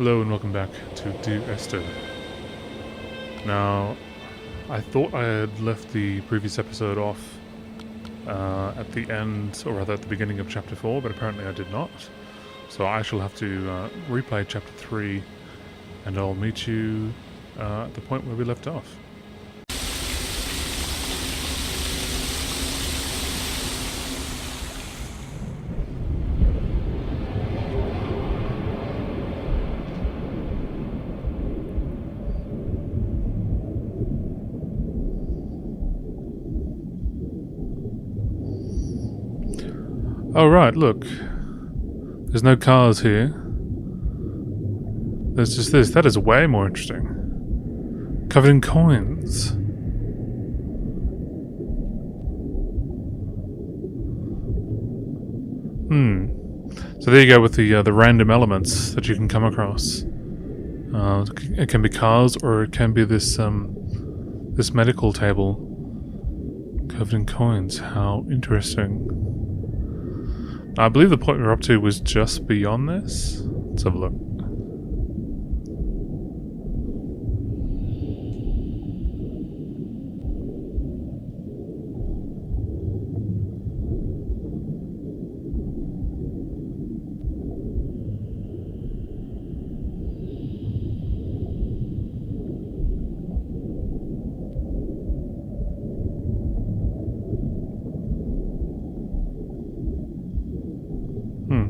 Hello and welcome back to Dear Esther. Now, I thought I had left the previous episode off at the end, or rather at the beginning of chapter 4, but apparently I did not. So I shall have to replay chapter 3, and I'll meet you at the point where we left off. Oh right, look. There's no cars here. There's just this. That is way more interesting. Covered in coins. So there you go with the random elements that you can come across. It can be cars, or it can be this this medical table covered in coins. How interesting. I believe the point we're up to was just beyond this. Let's have a look.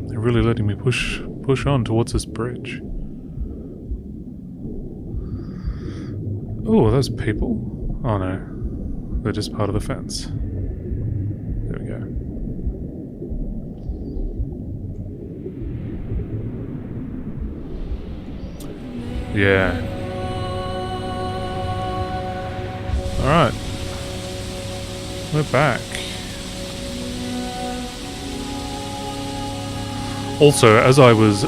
They're really letting me push on towards this bridge. Oh, are those people? Oh no. They're just part of the fence. There we go. Yeah. Alright. We're back. Also, as I was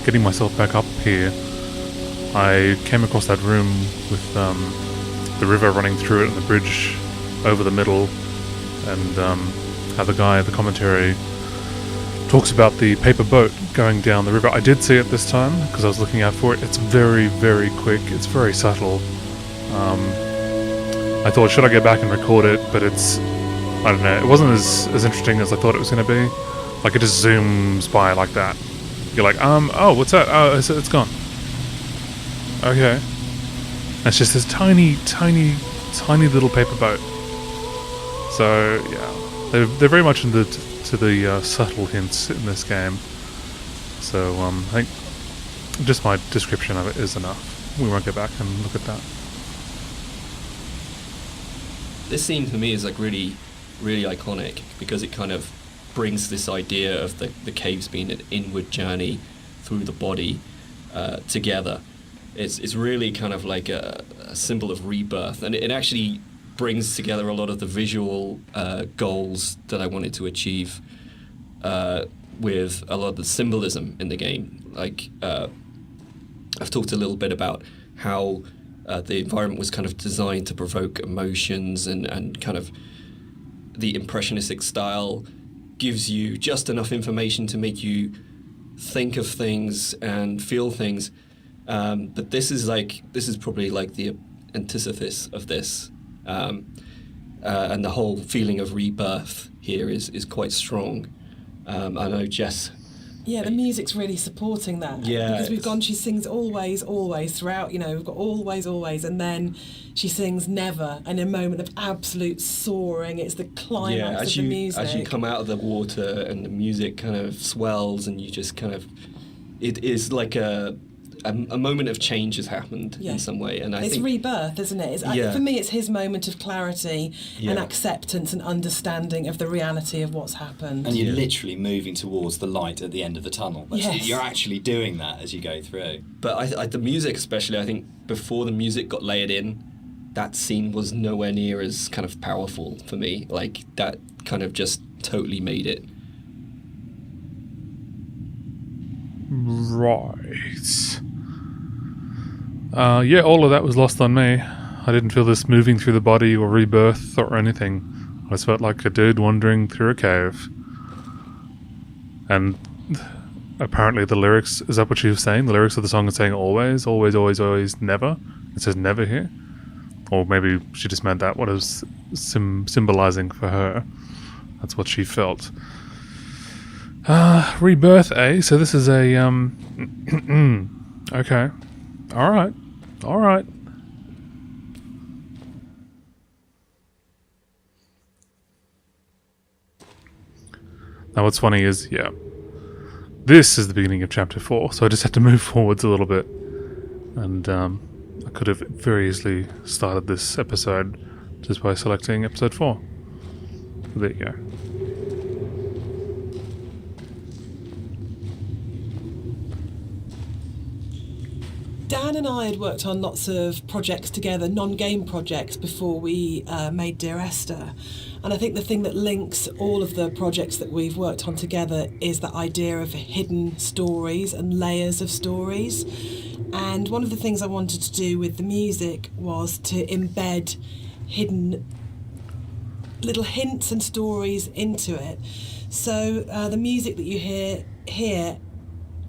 getting myself back up here, I came across that room with the river running through it and the bridge over the middle, and how the guy, the commentary, talks about the paper boat going down the river. I did see it this time because I was looking out for it. It's very, very quick. It's very subtle. I thought, should I go back and record it? But it's, I don't know, it wasn't as interesting as I thought it was going to be. Like, it just zooms by like that. You're like, oh, what's that? Oh, it's gone. Okay. It's just this tiny, tiny, tiny little paper boat. So, yeah. They're very much into the subtle hints in this game. So, I think just my description of it is enough. We won't go back and look at that. This scene for me is like really, really iconic because it kind of brings this idea of the caves being an inward journey through the body together. It's really kind of like a symbol of rebirth, and it actually brings together a lot of the visual goals that I wanted to achieve with a lot of the symbolism in the game. Like, I've talked a little bit about how the environment was kind of designed to provoke emotions, and kind of the impressionistic style gives you just enough information to make you think of things and feel things, but this is probably like the antithesis of this, and the whole feeling of rebirth here is quite strong. I know Jess. Yeah, the music's really supporting that. Yeah, because she sings always, always throughout. You know, we've got always, always, and then she sings never, and a moment of absolute soaring. It's the climax of the music. As you come out of the water and the music kind of swells, and you just kind of, it is like a moment of change has happened in some way, and I think it's rebirth, isn't it? For me, it's his moment of clarity and acceptance and understanding of the reality of what's happened. And you're literally moving towards the light at the end of the tunnel. Yes. You're actually doing that as you go through. But I the music, especially, I think before the music got layered in, that scene was nowhere near as kind of powerful for me. Like, that kind of just totally made it. Right. Yeah, all of that was lost on me. I didn't feel this moving through the body or rebirth or anything. I just felt like a dude wandering through a cave. And apparently the lyrics, is that what she was saying? The lyrics of the song are saying always, always, always, always, never. It says never here. Or maybe she just meant that what it was symbolizing for her. That's what she felt. Rebirth, eh? So this is a, okay. Alright. Alright. Now what's funny is, yeah, this is the beginning of chapter 4, so I just had to move forwards a little bit. And I could have very easily started this episode just by selecting episode 4. There you go. Dan and I had worked on lots of projects together, non-game projects, before we made Dear Esther. And I think the thing that links all of the projects that we've worked on together is that idea of hidden stories and layers of stories. And one of the things I wanted to do with the music was to embed hidden little hints and stories into it. So the music that you hear here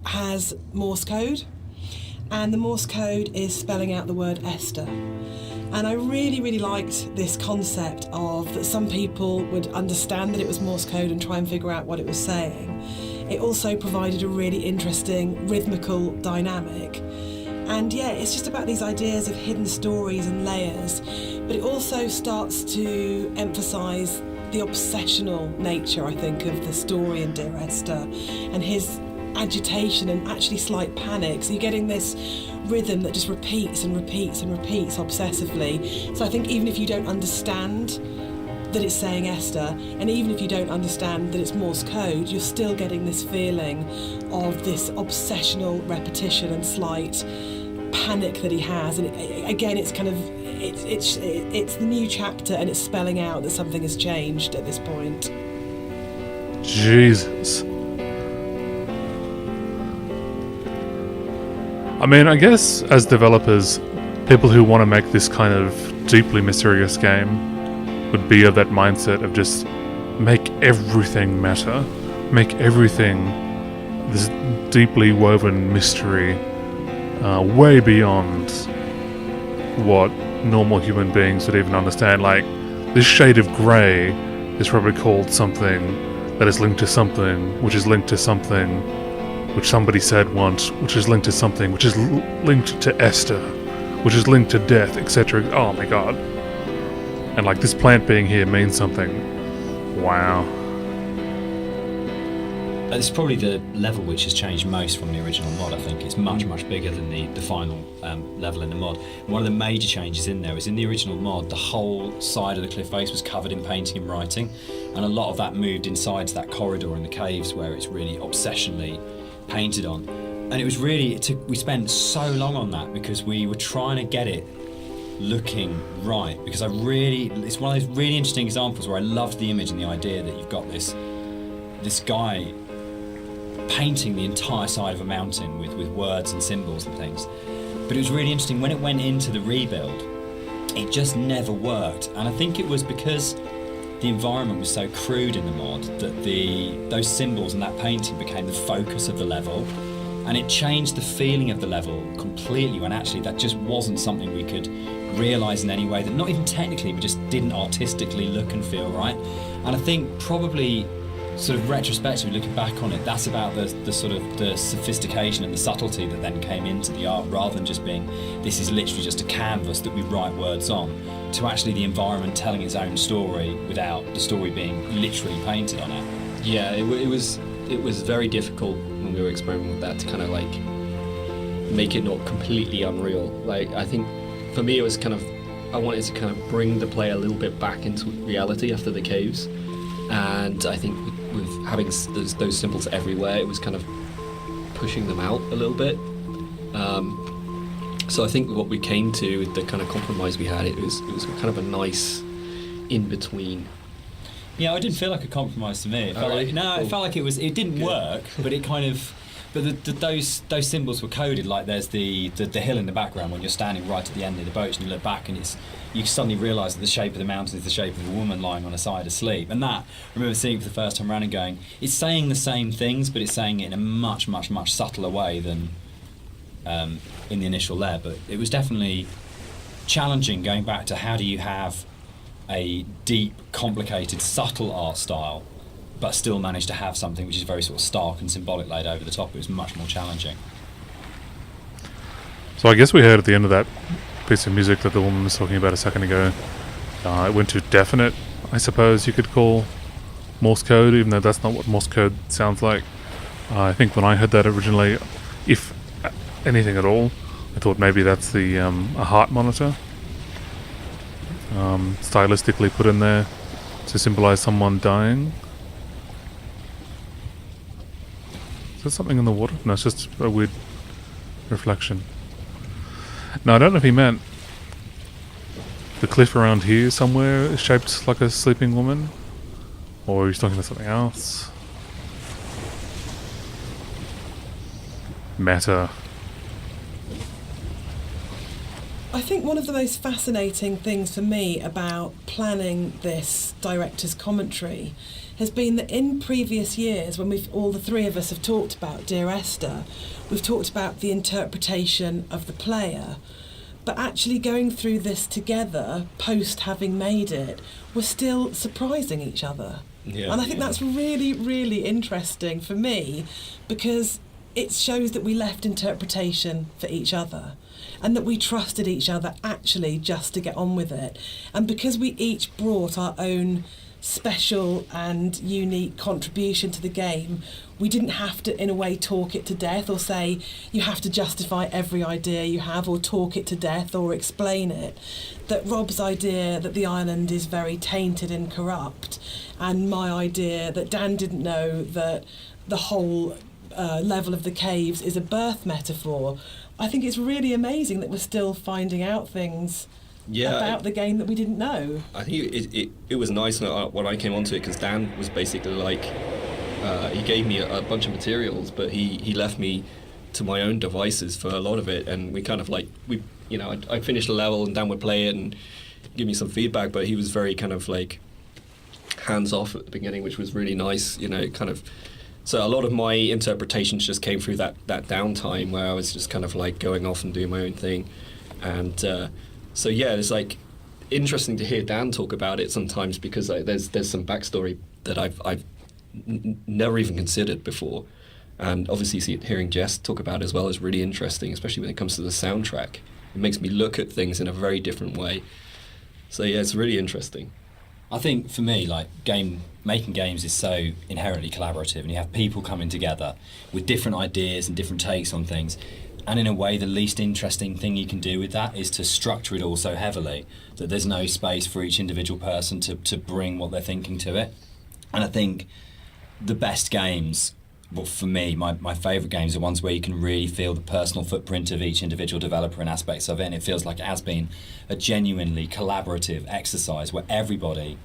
has Morse code. And the Morse code is spelling out the word Esther. And I really, really liked this concept of that some people would understand that it was Morse code and try and figure out what it was saying. It also provided a really interesting rhythmical dynamic. And yeah, it's just about these ideas of hidden stories and layers, but it also starts to emphasise the obsessional nature, I think, of the story in Dear Esther and his agitation and actually slight panic. So you're getting this rhythm that just repeats and repeats and repeats obsessively. So I think even if you don't understand that it's saying Esther, and even if you don't understand that it's Morse code, you're still getting this feeling of this obsessional repetition and slight panic that he has. And again, it's kind of it's the new chapter, and it's spelling out that something has changed at this point. Jesus. I mean, I guess as developers, people who want to make this kind of deeply mysterious game would be of that mindset of just make everything matter, make everything this deeply woven mystery way beyond what normal human beings would even understand. Like, this shade of grey is probably called something that is linked to something, which is linked to something which somebody said once, which is linked to something, which is linked to Esther, which is linked to death, etc. Oh my god. And like, this plant being here means something. Wow. It's probably the level which has changed most from the original mod, I think. It's much, much bigger than the final level in the mod. And one of the major changes in there is in the original mod, the whole side of the cliff face was covered in painting and writing, and a lot of that moved inside to that corridor in the caves where it's really obsessionally painted on. And it was really, we spent so long on that because we were trying to get it looking right, because it's one of those really interesting examples where I loved the image and the idea that you've got this guy painting the entire side of a mountain with words and symbols and things. But it was really interesting when it went into the rebuild, it just never worked. And I think it was because the environment was so crude in the mod that those symbols and that painting became the focus of the level, and it changed the feeling of the level completely, when actually that just wasn't something we could realise in any way, that not even technically, but just didn't artistically look and feel right. And I think probably sort of retrospectively looking back on it, that's about the sort of the sophistication and the subtlety that then came into the art, rather than just being, this is literally just a canvas that we write words on, to actually the environment telling its own story without the story being literally painted on it. Yeah, it was very difficult when we were experimenting with that to kind of like make it not completely unreal. Like, I think for me it was kind of, I wanted to kind of bring the player a little bit back into reality after the caves, and I think with having those symbols everywhere, it was kind of pushing them out a little bit. So I think what we came to, the kind of compromise we had, it was kind of a nice in between. Yeah, it didn't feel like a compromise to me. It felt like it felt like it didn't work, but it kind of But those symbols were coded, like there's the hill in the background when you're standing right at the end of the boat and you look back and you suddenly realise that the shape of the mountain is the shape of a woman lying on her side asleep. And that, I remember seeing it for the first time around and going, it's saying the same things, but it's saying it in a much, much, much subtler way than in the initial layer. But it was definitely challenging going back to how do you have a deep, complicated, subtle art style but still manage to have something which is very sort of stark and symbolic laid over the top. It was much more challenging. So I guess we heard at the end of that piece of music that the woman was talking about a second ago, it went to definite, I suppose you could call Morse code, even though that's not what Morse code sounds like. I think when I heard that originally, if anything at all, I thought maybe that's the a heart monitor, stylistically put in there to symbolize someone dying. Is there something in the water? No, it's just a weird reflection. No, I don't know if he meant the cliff around here somewhere is shaped like a sleeping woman, or he's talking about something else. Meta. I think one of the most fascinating things for me about planning this director's commentary has been that in previous years, when all the three of us have talked about Dear Esther, we've talked about the interpretation of the player, but actually going through this together, post having made it, we're still surprising each other. Yeah, and I think that's really, really interesting for me, because it shows that we left interpretation for each other and that we trusted each other actually just to get on with it. And because we each brought our own special and unique contribution to the game, we didn't have to in a way talk it to death or say you have to justify every idea you have or talk it to death or explain it. That Rob's idea that the island is very tainted and corrupt, and my idea that Dan didn't know that the whole level of the caves is a birth metaphor. I think it's really amazing that we're still finding out things about the game that we didn't know. I think it was nice when I came onto it, because Dan was basically like, he gave me a bunch of materials, but he left me to my own devices for a lot of it, and we kind of like, I finished a level and Dan would play it and give me some feedback, but he was very kind of like hands off at the beginning, which was really nice, kind of. So a lot of my interpretations just came through that downtime where I was just kind of like going off and doing my own thing. And so yeah, it's like interesting to hear Dan talk about it sometimes, because there's some backstory that I've never even considered before. And obviously hearing Jess talk about it as well is really interesting, especially when it comes to the soundtrack. It makes me look at things in a very different way. So yeah, it's really interesting. I think for me, like making games is so inherently collaborative, and you have people coming together with different ideas and different takes on things. And in a way, the least interesting thing you can do with that is to structure it all so heavily that there's no space for each individual person to bring what they're thinking to it. And I think the best games, well, for me, my favourite games are ones where you can really feel the personal footprint of each individual developer and aspects of it, and it feels like it has been a genuinely collaborative exercise where everybody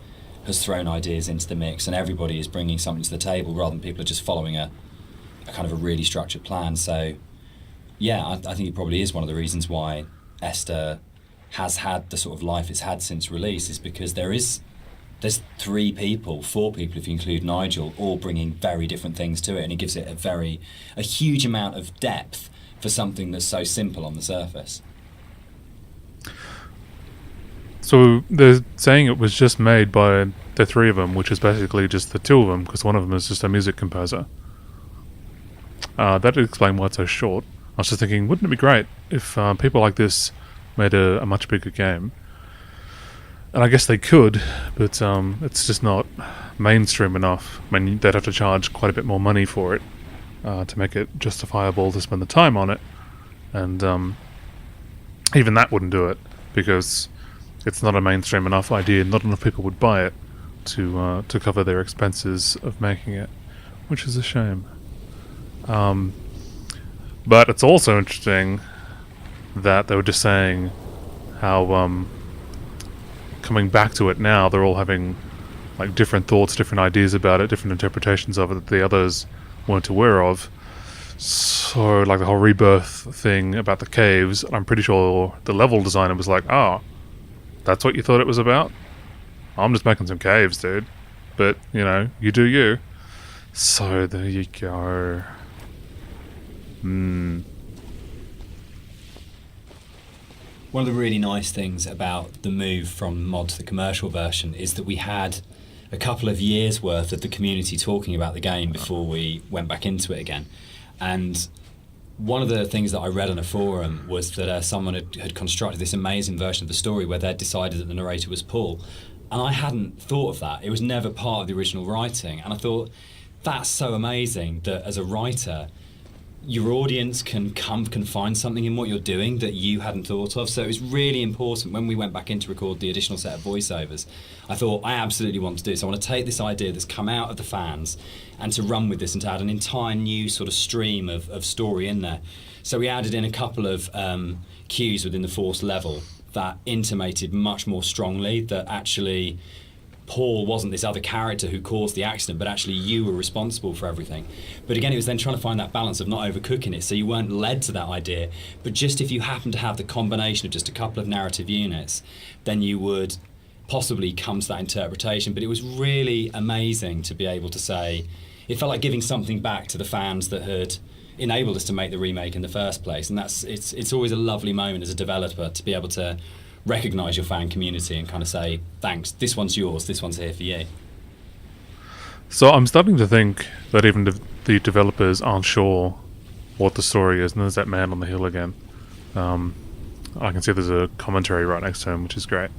has thrown ideas into the mix and everybody is bringing something to the table rather than people are just following a kind of a really structured plan. So yeah, I think it probably is one of the reasons why Esther has had the sort of life it's had since release, is because there's 4 people if you include Nigel, all bringing very different things to it, and it gives it a huge amount of depth for something that's so simple on the surface. So they're saying it was just made by the 3 of them, which is basically just the 2 of them, because one of them is just a music composer. That would explain why it's so short. I was just thinking, wouldn't it be great if people like this made a much bigger game? And I guess they could, but it's just not mainstream enough. I mean, they'd have to charge quite a bit more money for it to make it justifiable to spend the time on it. And even that wouldn't do it, because it's not a mainstream enough idea. Not enough people would buy it to cover their expenses of making it, which is a shame. But it's also interesting that they were just saying how coming back to it now, they're all having like different thoughts, different ideas about it, different interpretations of it that the others weren't aware of. So, like the whole rebirth thing about the caves, I'm pretty sure the level designer was like, oh, that's what you thought it was about? I'm just making some caves, dude. But, you know, you do you. So, there you go. One of the really nice things about the move from mod to the commercial version is that we had a couple of years worth of the community talking about the game before we went back into it again. And one of the things that I read on a forum was that someone had constructed this amazing version of the story where they'd decided that the narrator was Paul. And I hadn't thought of that. It was never part of the original writing. And I thought, that's so amazing that as a writer, your audience can find something in what you're doing that you hadn't thought of. So it was really important when we went back in to record the additional set of voiceovers. I thought, I absolutely want to do this. I want to take this idea that's come out of the fans and to run with this and to add an entire new sort of stream of story in there. So we added in a couple of cues within the force level that intimated much more strongly that actually Paul wasn't this other character who caused the accident, but actually you were responsible for everything. But again, it was then trying to find that balance of not overcooking it, so you weren't led to that idea, but just if you happen to have the combination of just a couple of narrative units, then you would possibly come to that interpretation. But it was really amazing to be able to say, it felt like giving something back to the fans that had enabled us to make the remake in the first place. And it's always a lovely moment as a developer to be able to recognise your fan community and kind of say, thanks, this one's yours, this one's here for you. So I'm starting to think that even the developers aren't sure what the story is, and there's that man on the hill again. I can see there's a commentary right next to him, which is great.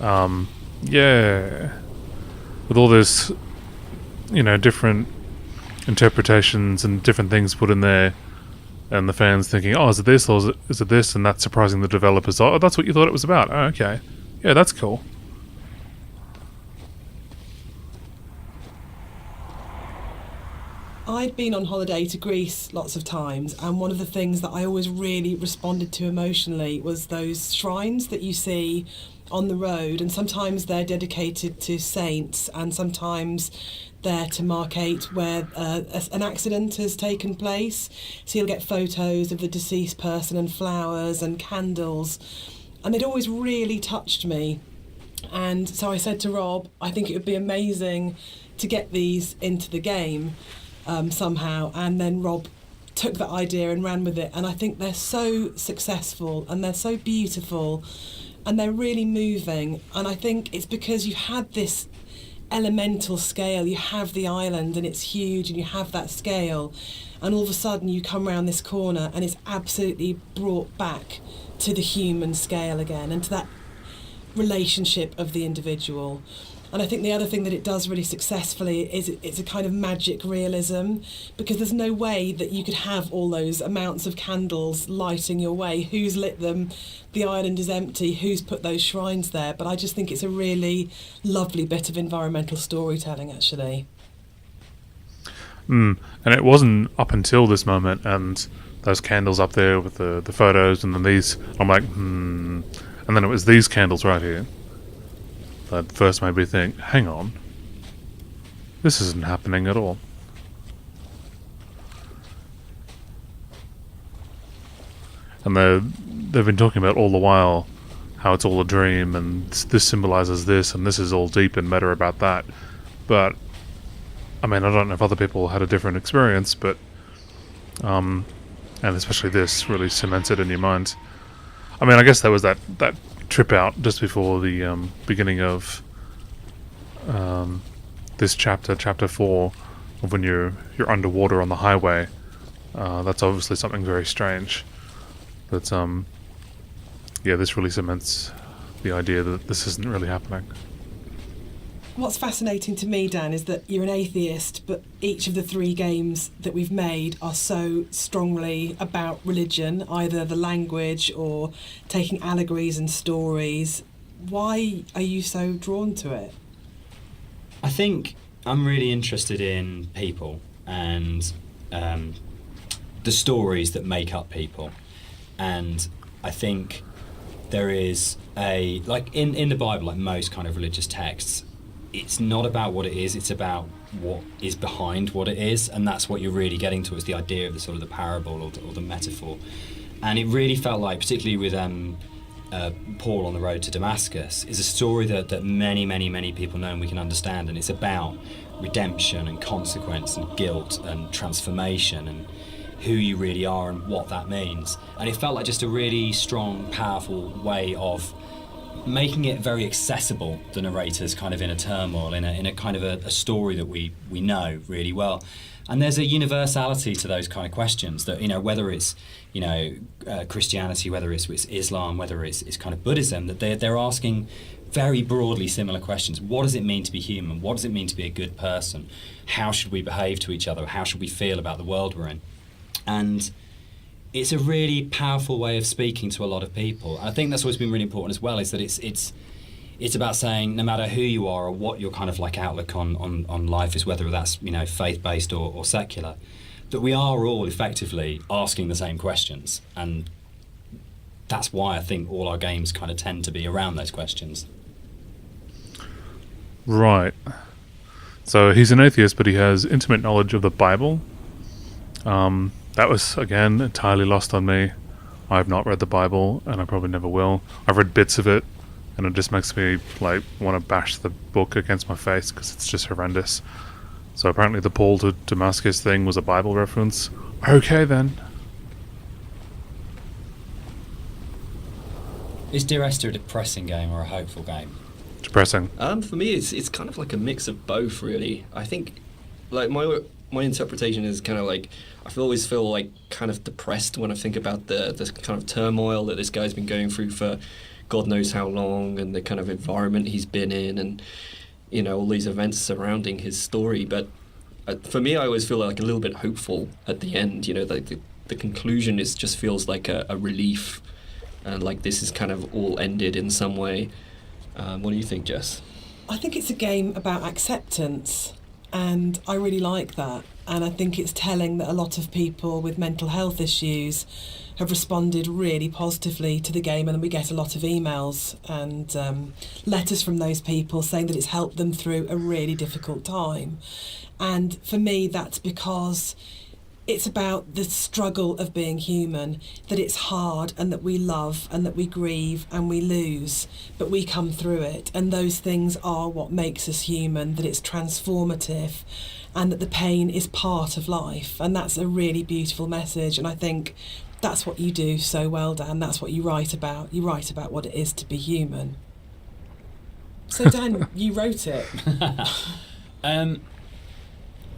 Yeah. With all this, you know, different interpretations and different things put in there, and the fans thinking, oh, is it this, or is it this, and that's surprising the developers. Oh, that's what you thought it was about. Oh, okay. Yeah, that's cool. I'd been on holiday to Greece lots of times, and one of the things that I always really responded to emotionally was those shrines that you see on the road, and sometimes they're dedicated to saints, and sometimes they're to markate where an accident has taken place. So you'll get photos of the deceased person and flowers and candles, and they'd always really touched me. And so I said to Rob, I think it would be amazing to get these into the game somehow. And then Rob took that idea and ran with it, and I think they're so successful and they're so beautiful and they're really moving. And I think it's because you had this elemental scale, you have the island and it's huge and you have that scale, and all of a sudden you come around this corner and it's absolutely brought back to the human scale again and to that relationship of the individual. And I think the other thing that it does really successfully is it's a kind of magic realism, because there's no way that you could have all those amounts of candles lighting your way. Who's lit them? The island is empty. Who's put those shrines there? But I just think it's a really lovely bit of environmental storytelling, actually. And it wasn't up until this moment and those candles up there with the photos and then these, I'm like, and then it was these candles right here that first made me think, hang on, this isn't happening at all. And they've been talking about all the while how it's all a dream and this symbolizes this and this is all deep and meta about that. But I mean, I don't know if other people had a different experience, but and especially this really cements it in your mind. I mean, I guess there was that trip out just before the beginning of this chapter 4, of when you're underwater on the highway. That's obviously something very strange. But yeah, this really cements the idea that this isn't really happening. What's fascinating to me, Dan, is that you're an atheist, but each of the 3 games that we've made are so strongly about religion, either the language or taking allegories and stories. Why are you so drawn to it? I think I'm really interested in people and the stories that make up people. And I think there is like in the Bible, like most kind of religious texts, it's not about what it is, it's about what is behind what it is, and that's what you're really getting to, is the idea of the sort of the parable or the metaphor. And it really felt like, particularly with Paul on the road to Damascus, is a story that many people know and we can understand, and it's about redemption and consequence and guilt and transformation and who you really are and what that means. And it felt like just a really strong, powerful way of making it very accessible, the narrator's kind of inner turmoil, in a kind of a story that we know really well. And there's a universality to those kind of questions that, whether it's, Christianity, whether it's Islam, whether it's kind of Buddhism, that they're asking very broadly similar questions. What does it mean to be human? What does it mean to be a good person? How should we behave to each other? How should we feel about the world we're in? And it's a really powerful way of speaking to a lot of people. I think that's always been really important as well, is that it's about saying, no matter who you are or what your kind of like outlook on life is, whether that's faith-based or secular, that we are all effectively asking the same questions. And that's why I think all our games kind of tend to be around those questions. Right. So he's an atheist, but he has intimate knowledge of the Bible. That was, again, entirely lost on me. I've not read the Bible, and I probably never will. I've read bits of it, and it just makes me want to bash the book against my face because it's just horrendous. So apparently the Paul to Damascus thing was a Bible reference. Okay then. Is Dear Esther a depressing game or a hopeful game? Depressing. For me, it's kind of like a mix of both, really. I think, like, my interpretation is kind of like, I always feel like kind of depressed when I think about the kind of turmoil that this guy's been going through for God knows how long, and the kind of environment he's been in, and all these events surrounding his story. But for me, I always feel like a little bit hopeful at the end. The conclusion just feels like a relief, and like this is kind of all ended in some way. What do you think, Jess? I think it's a game about acceptance, and I really like that. And I think it's telling that a lot of people with mental health issues have responded really positively to the game, and we get a lot of emails and letters from those people saying that it's helped them through a really difficult time. And for me, that's because it's about the struggle of being human, that it's hard and that we love and that we grieve and we lose, but we come through it. And those things are what makes us human, that it's transformative and that the pain is part of life. And that's a really beautiful message. And I think that's what you do so well, Dan. That's what you write about. You write about what it is to be human. So, Dan, you wrote it.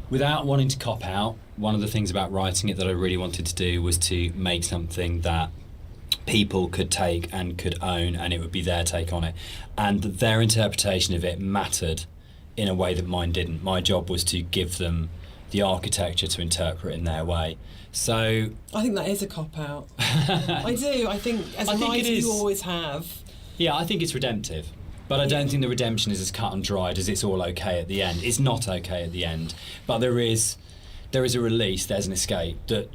Without wanting to cop out, one of the things about writing it that I really wanted to do was to make something that people could take and could own, and it would be their take on it. And their interpretation of it mattered in a way that mine didn't. My job was to give them the architecture to interpret in their way. So I think that is a cop-out. I do. I think as a writer you always have. Yeah, I think it's redemptive. But I don't think the redemption is as cut and dried as it's all okay at the end. It's not okay at the end. But there is a release, there's an escape, that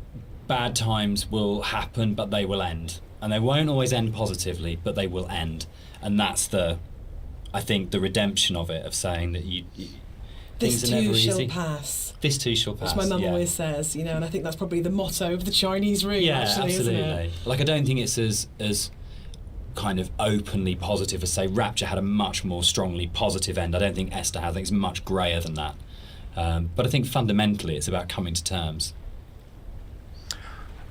bad times will happen, but they will end. And they won't always end positively, but they will end. And that's I think, the redemption of it, of saying that things are never easy. This too shall pass. This too shall pass, which my mum always says, and I think that's probably the motto of the Chinese room, actually, absolutely. Isn't it? Like, I don't think it's as kind of openly positive as, say, Rapture had a much more strongly positive end. I don't think Esther has. I think it's much greyer than that. But I think fundamentally it's about coming to terms.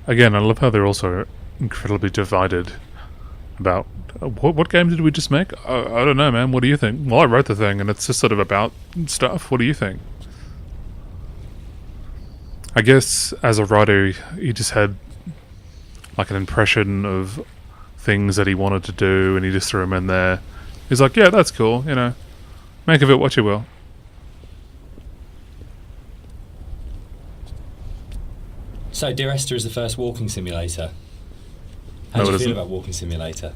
Again, I love how they're also incredibly divided about what game did we just make? I don't know, man. What do you think? Well, I wrote the thing, and it's just sort of about stuff. What do you think? I guess as a writer, he just had like an impression of things that he wanted to do, and he just threw them in there. He's like, yeah, that's cool, make of it what you will. So, Dear Esther is the first walking simulator. How do you feel about Walking Simulator?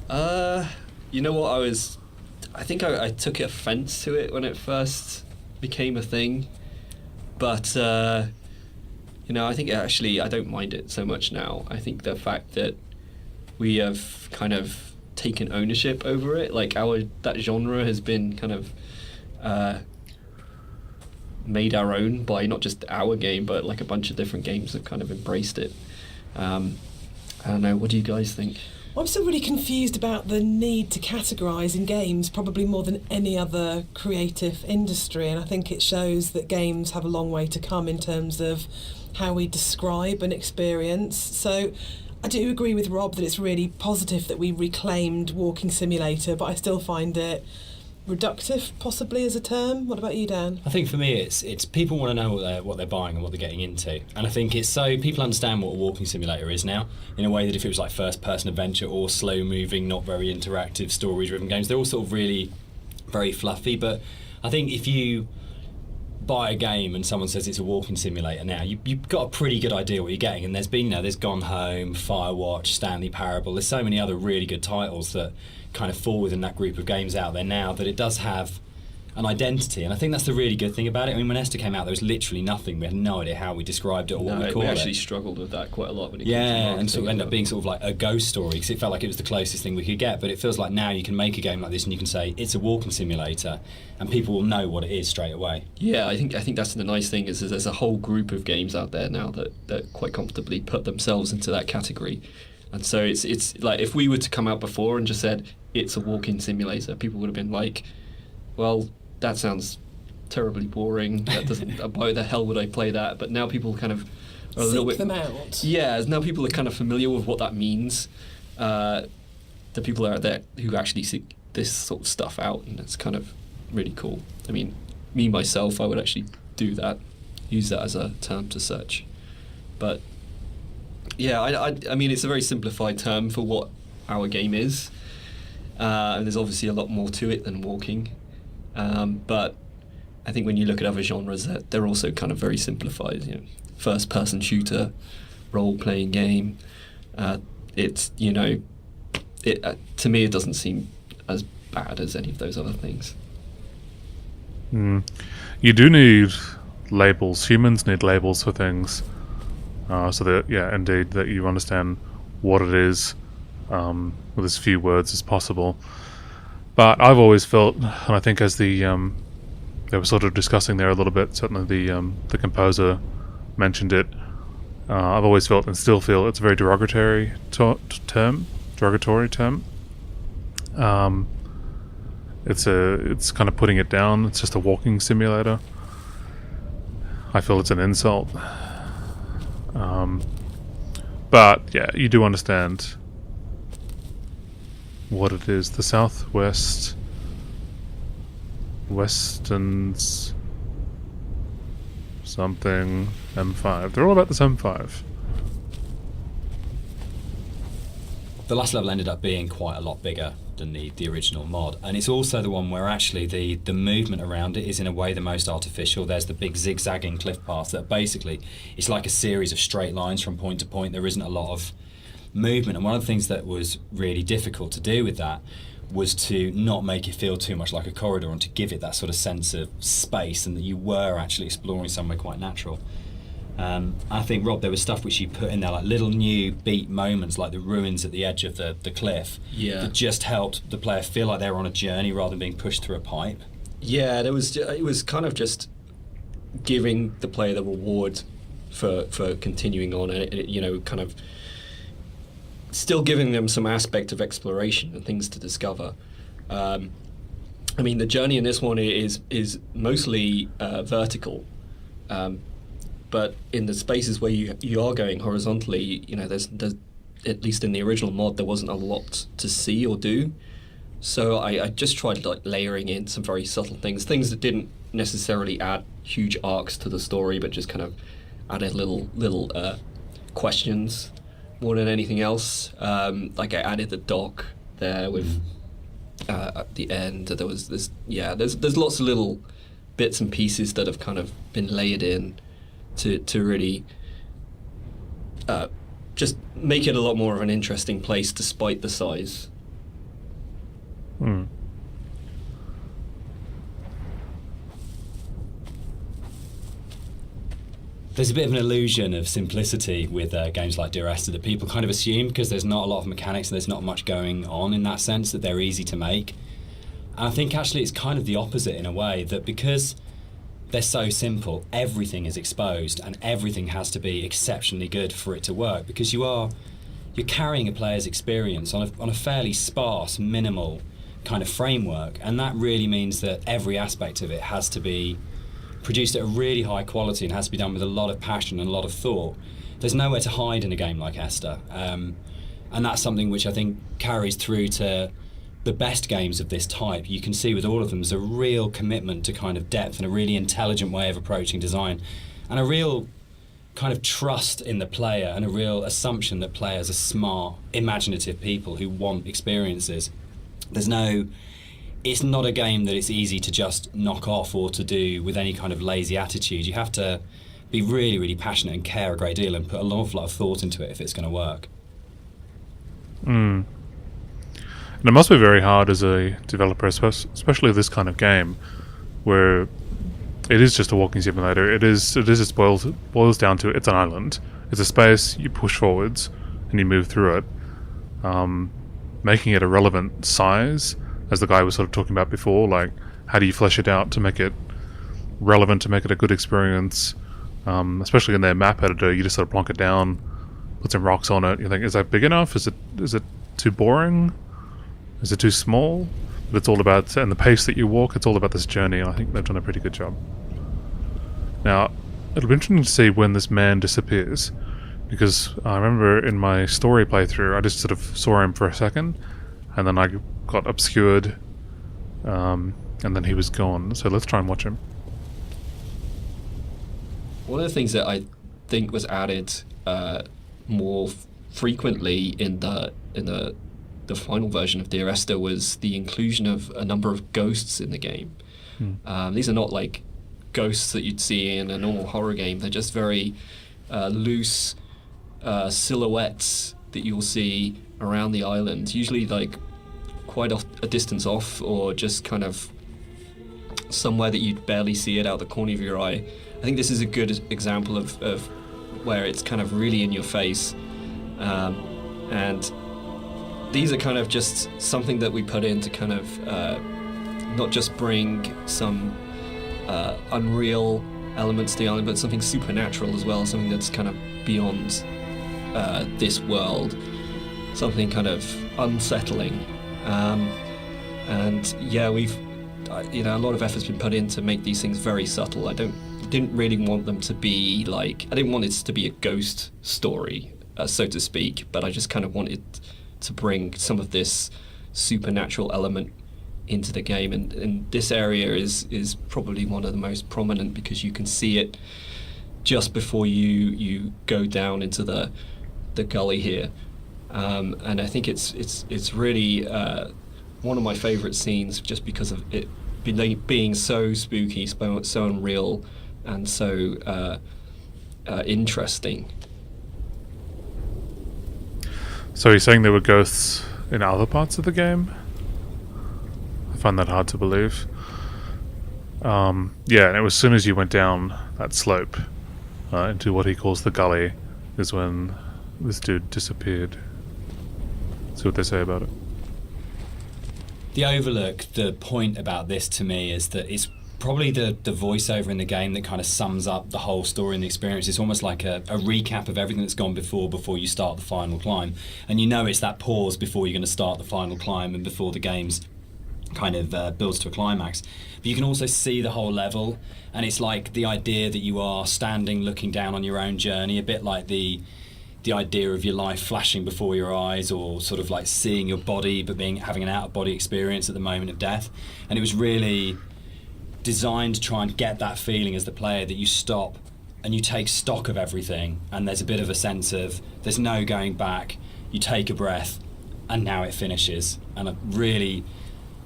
You know what, I think I took offence to it when it first became a thing, but I think actually I don't mind it so much now. I think the fact that we have kind of taken ownership over it, like that genre has been kind of made our own by not just our game, but like a bunch of different games have kind of embraced it. I don't know, what do you guys think? I'm still really confused about the need to categorise in games, probably more than any other creative industry, and I think it shows that games have a long way to come in terms of how we describe an experience. So I do agree with Rob that it's really positive that we reclaimed walking simulator, but I still find it reductive, possibly, as a term. What about you, Dan? I think for me, it's people want to know what they're buying and what they're getting into, and I think it's so people understand what a walking simulator is now in a way that if it was like first-person adventure or slow-moving, not very interactive, story-driven games, they're all sort of really very fluffy. But I think if you buy a game and someone says it's a walking simulator now, you've got a pretty good idea what you're getting. And there's been, there's Gone Home, Firewatch, Stanley Parable. There's so many other really good titles that kind of fall within that group of games out there now, that it does have an identity, and I think that's the really good thing about it. I mean, when Esther came out, there was literally nothing. We had no idea how we described it or what we called it. We actually struggled with that quite a lot when it came to marketing. And sort of ended up being sort of like a ghost story, because it felt like it was the closest thing we could get. But it feels like now you can make a game like this and you can say it's a walking simulator, and people will know what it is straight away. Yeah, I think that's the nice thing is there's a whole group of games out there now that quite comfortably put themselves into that category. And so it's like if we were to come out before and just said it's a walking simulator, people would have been like, well, that sounds terribly boring. That doesn't. Why the hell would I play that? But now people kind of are a little bit. Seek them out. Yeah, now people are kind of familiar with what that means. The people out there who actually seek this sort of stuff out, and it's kind of really cool. I mean, me myself, I would actually do that, use that as a term to search. But yeah, I mean, it's a very simplified term for what our game is, and there's obviously a lot more to it than walking. But I think when you look at other genres, they're also kind of very simplified. You know, first-person shooter, role-playing game. It's to me it doesn't seem as bad as any of those other things. You do need labels. Humans need labels for things, so that indeed that you understand what it is with as few words as possible. But I've always felt, and I think as they were sort of discussing there a little bit, certainly the composer mentioned it, I've always felt and still feel it's a very derogatory term. It's kind of putting it down. It's just a walking simulator. I feel it's an insult. But yeah, you do understand what it is. The Western's something M5. They're all about this M5. The last level ended up being quite a lot bigger than the original mod, and it's also the one where actually the movement around it is in a way the most artificial. There's the big zigzagging cliff paths that basically it's like a series of straight lines from point to point. There isn't a lot of movement, and one of the things that was really difficult to do with that was to not make it feel too much like a corridor and to give it that sort of sense of space and that you were actually exploring somewhere quite natural. I think, Rob, there was stuff which you put in there, like little new beat moments, like the ruins at the edge of the cliff, that just helped the player feel like they were on a journey rather than being pushed through a pipe. Yeah, it was kind of just giving the player the reward for continuing on, and kind of still giving them some aspect of exploration and things to discover. I mean, the journey in this one is mostly vertical. But in the spaces where you are going horizontally, there's at least in the original mod there wasn't a lot to see or do. So I just tried like layering in some very subtle things that didn't necessarily add huge arcs to the story, but just kind of added little questions more than anything else. Like I added the dock there with at the end. There's lots of little bits and pieces that have kind of been layered in to really just make it a lot more of an interesting place despite the size. There's a bit of an illusion of simplicity with games like Dear Esther that people kind of assume, because there's not a lot of mechanics and there's not much going on in that sense, that they're easy to make. And I think actually it's kind of the opposite in a way, that because they're so simple. Everything is exposed, and everything has to be exceptionally good for it to work, because you're carrying a player's experience on a fairly sparse, minimal kind of framework, and that really means that every aspect of it has to be produced at a really high quality and has to be done with a lot of passion and a lot of thought. There's nowhere to hide in a game like Esther, and that's something which I think carries through to the best games of this type. You can see with all of them there's a real commitment to kind of depth and a really intelligent way of approaching design, and a real kind of trust in the player, and a real assumption that players are smart, imaginative people who want experiences. It's not a game that it's easy to just knock off or to do with any kind of lazy attitude. You have to be really, really passionate and care a great deal and put an awful lot of thought into it if it's going to work. And it must be very hard as a developer, especially this kind of game, where it is just a walking simulator. It boils down to it's an island. It's a space, you push forwards and you move through it. Making it a relevant size, as the guy was sort of talking about before, like how do you flesh it out to make it relevant, to make it a good experience, especially in their map editor. You just sort of plonk it down, put some rocks on it, you think, is that big enough? Is it too boring? Is it too small? But it's all about, and the pace that you walk, it's all about this journey, and I think they've done a pretty good job. Now, it'll be interesting to see when this man disappears, because I remember in my story playthrough, I just sort of saw him for a second, and then I got obscured, and then he was gone. So let's try and watch him. One of the things that I think was added more frequently in the final version of Dear Esther was the inclusion of a number of ghosts in the game. These are not like ghosts that you'd see in a normal horror game. They're just very loose silhouettes that you'll see around the island, usually like quite a distance off, or just kind of somewhere that you'd barely see it out the corner of your eye. I think this is a good example of where it's kind of really in your face, and these are kind of just something that we put in to kind of not just bring some unreal elements to the island, but something supernatural as well, something that's kind of beyond this world, something kind of unsettling. And yeah, we've a lot of effort's been put in to make these things very subtle. I didn't really want them to be like, I didn't want it to be a ghost story, so to speak, but I just kind of wanted to bring some of this supernatural element into the game, and this area is probably one of the most prominent, because you can see it just before you go down into the gully here, and I think it's really one of my favorite scenes, just because of it being so spooky, so unreal, and so interesting. So you're saying there were ghosts in other parts of the game? I find that hard to believe. Yeah, and it was as soon as you went down that slope into what he calls the gully is when this dude disappeared. See what they say about it. The overlook, the point about this to me is that it's probably the voiceover in the game that kind of sums up the whole story and the experience. It's almost like a recap of everything that's gone before you start the final climb. And you know it's that pause before you're going to start the final climb and before the game's kind of builds to a climax. But you can also see the whole level, and it's like the idea that you are standing looking down on your own journey, a bit like the idea of your life flashing before your eyes, or sort of like seeing your body but having an out-of-body experience at the moment of death. And it was really designed to try and get that feeling as the player, that you stop and you take stock of everything, and there's a bit of a sense of there's no going back. You take a breath and now it finishes. And I really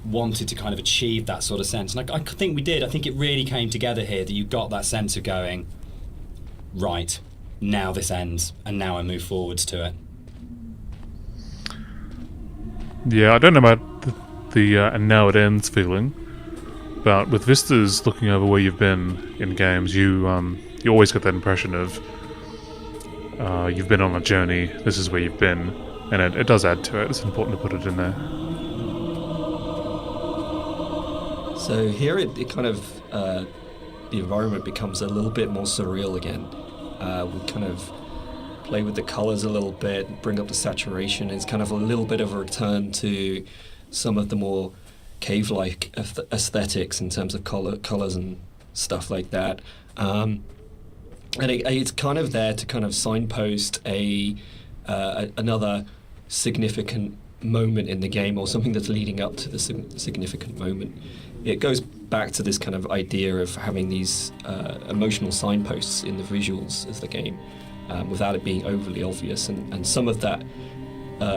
wanted to kind of achieve that sort of sense, and I think we did. I think it really came together here, that you got that sense of going, right, now this ends and now I move forwards to it. Yeah, I don't know about the and now it ends feeling, but with vistas looking over where you've been in games, you always get that impression of you've been on a journey, this is where you've been, and it does add to it. It's important to put it in there. So here it kind of the environment becomes a little bit more surreal again. We kind of play with the colors a little bit, bring up the saturation. It's kind of a little bit of a return to some of the more cave-like aesthetics in terms of colors and stuff like that. And it's kind of there to kind of signpost another significant moment in the game, or something that's leading up to the significant moment. It goes back to this kind of idea of having these emotional signposts in the visuals of the game, without it being overly obvious. And some of that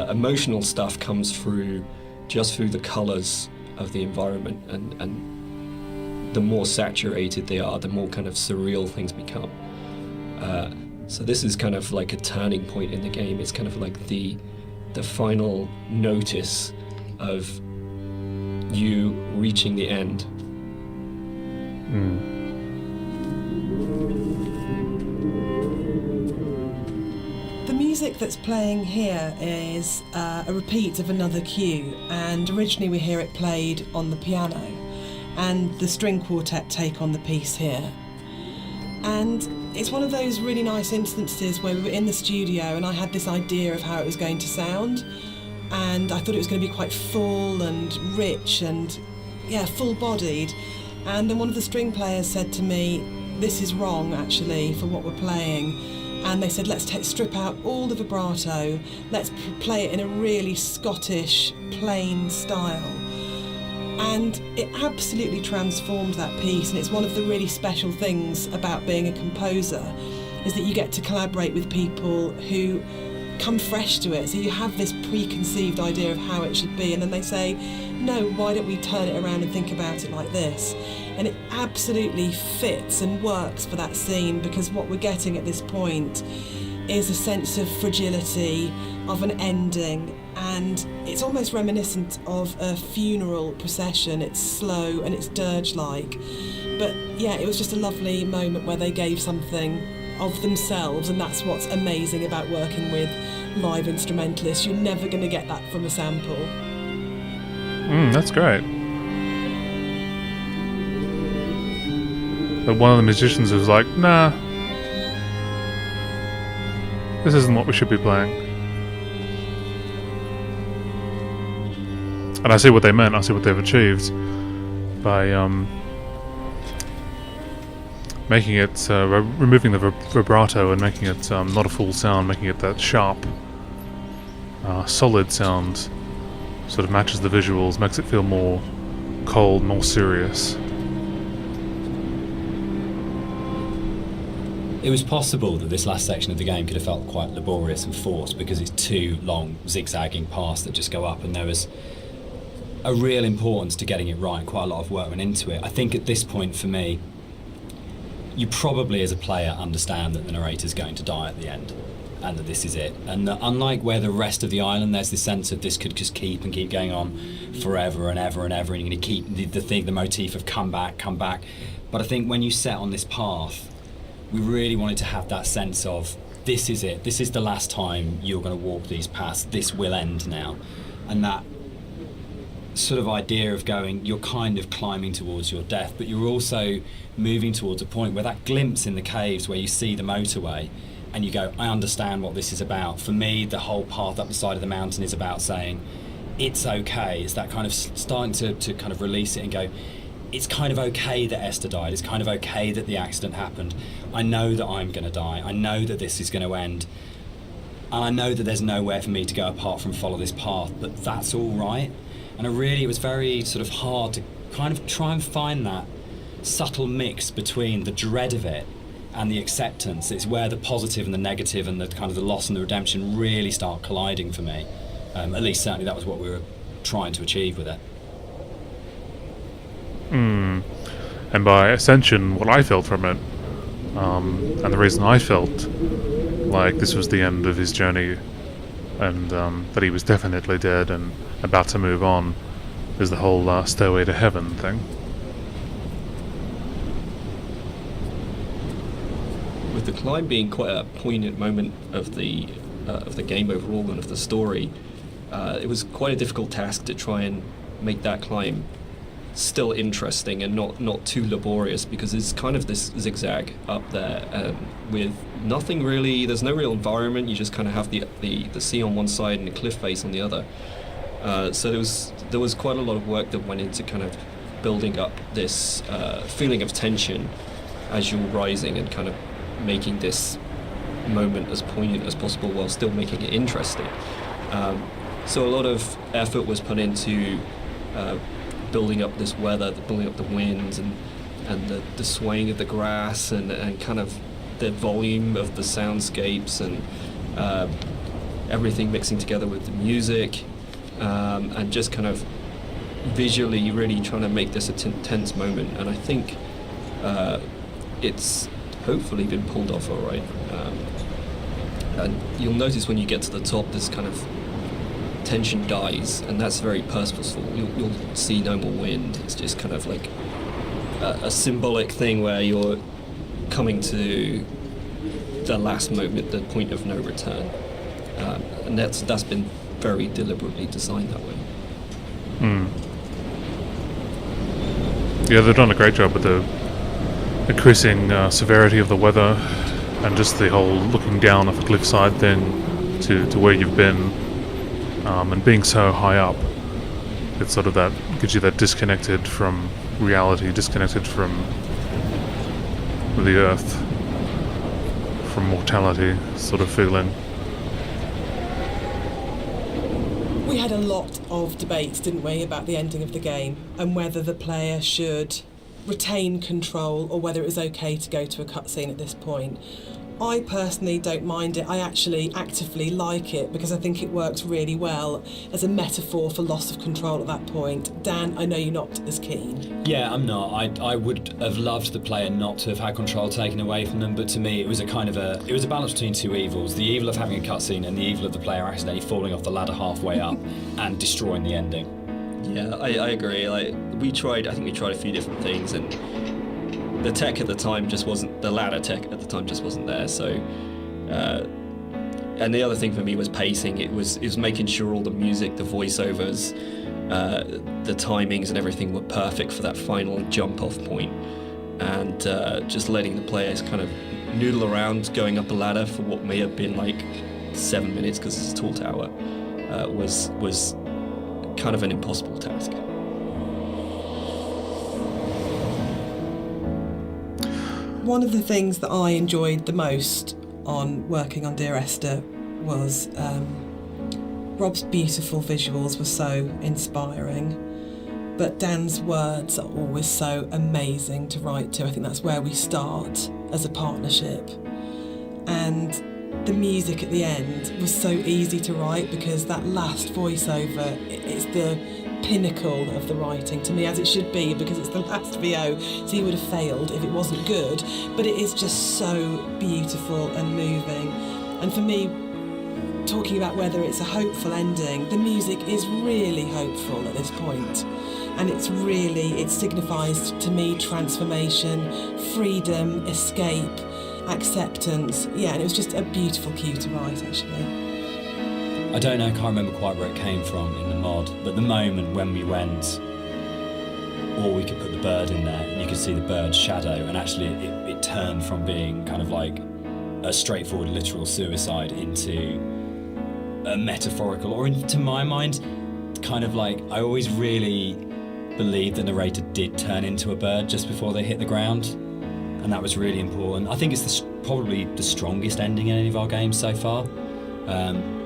emotional stuff comes through the colours of the environment, and the more saturated they are, the more kind of surreal things become. So this is kind of like a turning point in the game. It's kind of like the final notice of you reaching the end. The music that's playing here is a repeat of another cue, and originally we hear it played on the piano, and the string quartet take on the piece here. And it's one of those really nice instances where we were in the studio and I had this idea of how it was going to sound, and I thought it was going to be quite full and rich and, yeah, full-bodied. And then one of the string players said to me, this is wrong, actually, for what we're playing. And they said, let's strip out all the vibrato, let's play it in a really Scottish, plain style. And it absolutely transformed that piece, and it's one of the really special things about being a composer, is that you get to collaborate with people who come fresh to it. So you have this preconceived idea of how it should be, and then they say, no, why don't we turn it around and think about it like this? And it absolutely fits and works for that scene, because what we're getting at this point is a sense of fragility, of an ending, and it's almost reminiscent of a funeral procession. It's slow and it's dirge-like. But yeah, it was just a lovely moment where they gave something of themselves, and that's what's amazing about working with live instrumentalists. You're never going to get that from a sample. That's great. But one of the musicians was like, nah, this isn't what we should be playing. And I see what they meant, I see what they've achieved by making it, removing the vibrato and making it not a full sound, making it that sharp, solid sound. Sort of matches the visuals, makes it feel more cold, more serious. It was possible that this last section of the game could have felt quite laborious and forced, because it's two long zigzagging paths that just go up, and there was a real importance to getting it right. Quite a lot of work went into it. I think at this point for me, you probably as a player understand that the narrator's going to die at the end, and that this is it. And that unlike where the rest of the island, there's this sense of this could just keep going on forever and ever and ever, and you're going to keep the motif of come back. But I think when you set on this path, we really wanted to have that sense of this is it. This is the last time you're going to walk these paths. This will end now. And that sort of idea of going, you're kind of climbing towards your death, but you're also moving towards a point where that glimpse in the caves where you see the motorway and you go, I understand what this is about. For me, the whole path up the side of the mountain is about saying, it's okay. It's that kind of starting to kind of release it and go, it's kind of okay that Esther died. It's kind of okay that the accident happened. I know that I'm going to die. I know that this is going to end. And I know that there's nowhere for me to go apart from follow this path, but that's all right. And it was very sort of hard to kind of try and find that subtle mix between the dread of it and the acceptance. It's where the positive and the negative and the kind of the loss and the redemption really start colliding for me. At least certainly that was what we were trying to achieve with it. And by extension, what I felt from it, and the reason I felt like this was the end of his journey, and that he was definitely dead and about to move on, is the whole Stairway to Heaven thing. With the climb being quite a poignant moment of the game overall and of the story, it was quite a difficult task to try and make that climb still interesting and not too laborious, because it's kind of this zigzag up there with nothing really. There's no real environment. You just kind of have the sea on one side and the cliff face on the other. So there was quite a lot of work that went into kind of building up this feeling of tension as you're rising, and kind of making this moment as poignant as possible while still making it interesting. So a lot of effort was put into building up this weather, building up the winds, and the swaying of the grass, and kind of the volume of the soundscapes, and everything mixing together with the music, and just kind of visually really trying to make this a tense moment. And I think it's hopefully been pulled off all right. And you'll notice when you get to the top, this kind of tension dies, and that's very purposeful. You'll see no more wind. It's just kind of like a symbolic thing where you're coming to the last moment, the point of no return, and that's been very deliberately designed that way. Yeah, they've done a great job with the increasing severity of the weather, and just the whole looking down off a cliffside thing to where you've been, and being so high up. It's sort of that, gives you that disconnected from reality, disconnected from the earth, from mortality sort of feeling. We had a lot of debates, didn't we, about the ending of the game and whether the player should retain control or whether it was okay to go to a cutscene at this point. I personally don't mind it. I actually actively like it because I think it works really well as a metaphor for loss of control at that point. Dan, I know you're not as keen. Yeah, I'm not. I would have loved the player not to have had control taken away from them, but to me it was a balance between two evils: the evil of having a cutscene and the evil of the player accidentally falling off the ladder halfway up and destroying the ending. Yeah, I agree. Like, I think we tried a few different things, and the tech at the time just wasn't, the ladder tech at the time just wasn't there. So, and the other thing for me was pacing. It was making sure all the music, the voiceovers, the timings and everything were perfect for that final jump off point, and just letting the players kind of noodle around going up a ladder for what may have been like 7 minutes, because it's a tall tower, was kind of an impossible task. One of the things that I enjoyed the most on working on Dear Esther was Rob's beautiful visuals were so inspiring, but Dan's words are always so amazing to write to. I think that's where we start as a partnership. And the music at the end was so easy to write because that last voiceover is the pinnacle of the writing to me, as it should be, because it's the last VO, so you would have failed if it wasn't good, but it is just so beautiful and moving. And for me, talking about whether it's a hopeful ending, the music is really hopeful at this point, and it signifies to me transformation, freedom, escape, acceptance. Yeah, and it was just a beautiful cue to write, actually. I don't know, I can't remember quite where it came from in the mod, but the moment when we went, or we could put the bird in there and you could see the bird's shadow, and actually it turned from being kind of like a straightforward literal suicide into a metaphorical, or to my mind, kind of like, I always really believed the narrator did turn into a bird just before they hit the ground, and that was really important. I think it's probably the strongest ending in any of our games so far.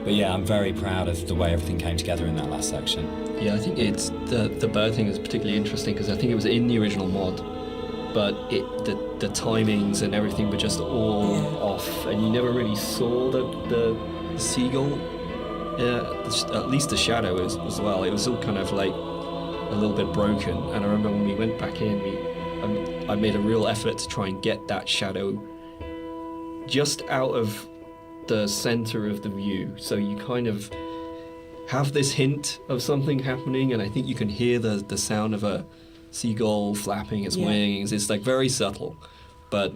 But yeah, I'm very proud of the way everything came together in that last section. Yeah, I think it's the bird thing is particularly interesting because I think it was in the original mod, but the timings and everything were just all off, and you never really saw the seagull. Yeah, at least the shadow as well. It was all kind of like a little bit broken. And I remember when we went back in, I made a real effort to try and get that shadow just out of the center of the view, so you kind of have this hint of something happening, and I think you can hear the sound of a seagull flapping its wings. It's like very subtle, but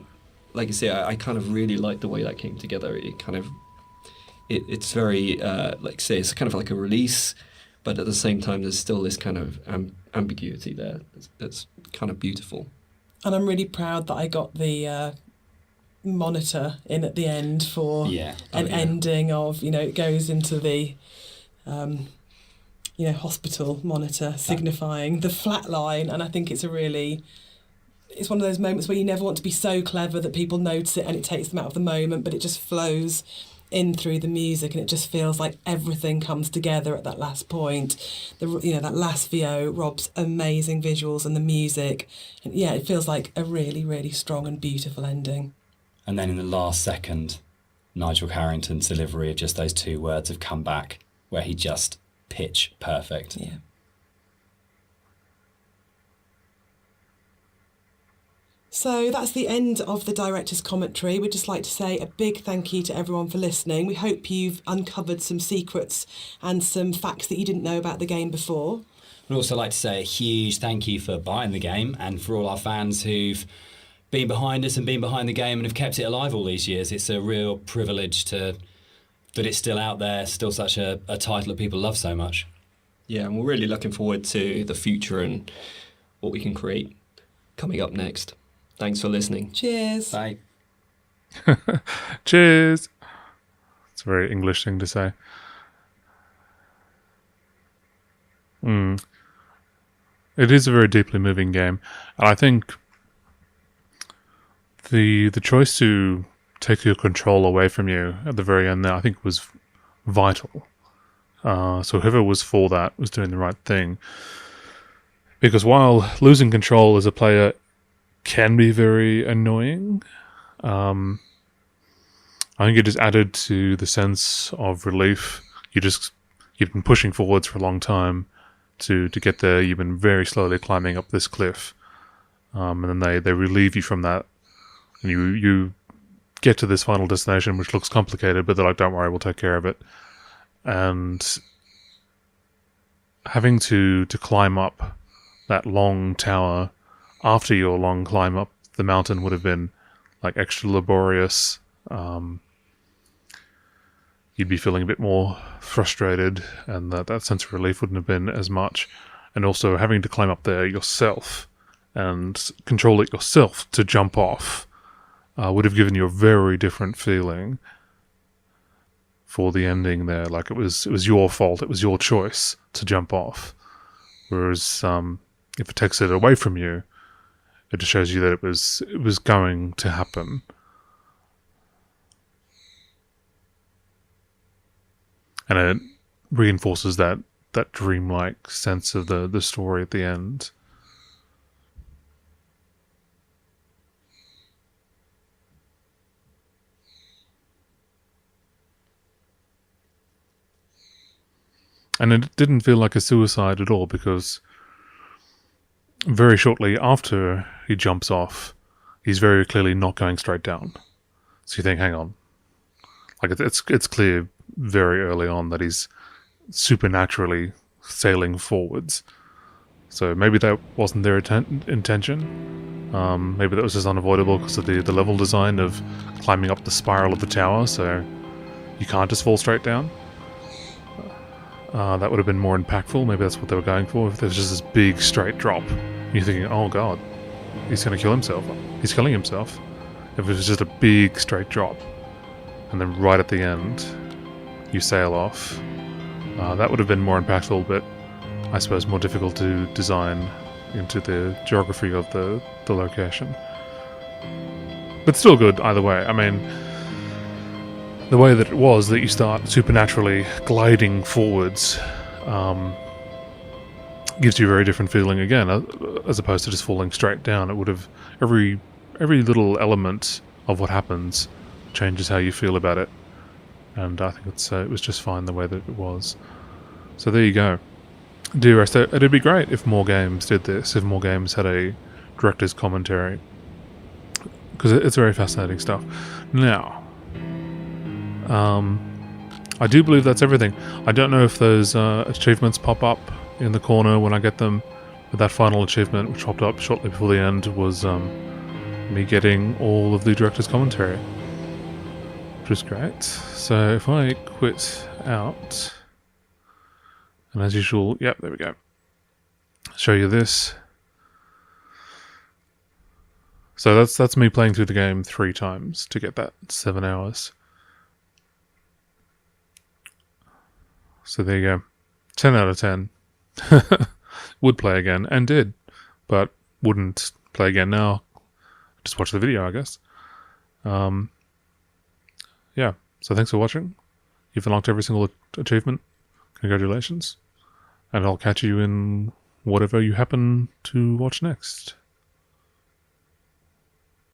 like I say, I kind of really like the way that came together. It kind of it's very like say it's kind of like a release but at the same time, there's still this kind of ambiguity there that's kind of beautiful. And I'm really proud that I got the monitor in at the end for an ending of, it goes into the, hospital monitor signifying the flat line. And I think it's it's one of those moments where you never want to be so clever that people notice it and it takes them out of the moment, but it just flows in through the music, and it just feels like everything comes together at that last point. That last VO, Rob's amazing visuals and the music, and it feels like a really, really strong and beautiful ending. And then in the last second, Nigel Carrington's delivery of just those 2 words have come back, where he just pitch perfect. Yeah. So that's the end of the director's commentary. We'd just like to say a big thank you to everyone for listening. We hope you've uncovered some secrets and some facts that you didn't know about the game before. We'd also like to say a huge thank you for buying the game, and for all our fans who've been behind us and been behind the game and have kept it alive all these years. It's a real privilege that it's still out there, still such a title that people love so much. Yeah, and we're really looking forward to the future and what we can create coming up next. Thanks for listening. Cheers. Bye. Cheers. It's a very English thing to say. It is a very deeply moving game. And I think the choice to take your control away from you at the very end there, I think was vital. So whoever was for that was doing the right thing. Because while losing control as a player can be very annoying, I think it just added to the sense of relief. You've been pushing forwards for a long time to get there. You've been very slowly climbing up this cliff, and then they relieve you from that, and you get to this final destination, which looks complicated, but they're like, "Don't worry, we'll take care of it." And having to climb up that long tower after your long climb up the mountain would have been like extra laborious. You'd be feeling a bit more frustrated, and that sense of relief wouldn't have been as much. And also having to climb up there yourself and control it yourself to jump off would have given you a very different feeling for the ending there. Like it was your fault, it was your choice to jump off. Whereas if it takes it away from you, it just shows you that it was going to happen. And it reinforces that dreamlike sense of the story at the end. And it didn't feel like a suicide at all, because very shortly after he jumps off, he's very clearly not going straight down. So you think, hang on. Like it's clear very early on that he's supernaturally sailing forwards. So maybe that wasn't their intention. Maybe that was just unavoidable because of the level design of climbing up the spiral of the tower, so you can't just fall straight down. That would have been more impactful. Maybe that's what they were going for. If there's just this big straight drop, you're thinking, oh god, he's going to kill himself. He's killing himself. If it was just a big straight drop, and then right at the end, you sail off, that would have been more impactful, but I suppose more difficult to design into the geography of the location. But still good either way. I mean, the way that it was, that you start supernaturally gliding forwards, gives you a very different feeling again, as opposed to just falling straight down. It would have every little element of what happens changes how you feel about it, and I think it was just fine the way that it was. So there you go. Dear Esther, it'd be great if more games did this, if more games had a director's commentary, because it's very fascinating stuff. Now, I do believe that's everything. I don't know if those achievements pop up in the corner when I get them, but that final achievement, which popped up shortly before the end, was me getting all of the director's commentary, which is great. So if I quit out And as usual, yep, there we go. Show you this. So that's me playing through the game 3 times to get that 7 hours. So there you go. 10 out of 10. Would play again, and did, but wouldn't play again now. Just watch the video, I guess. Yeah, so thanks for watching. You've unlocked every single achievement. Congratulations. And I'll catch you in whatever you happen to watch next.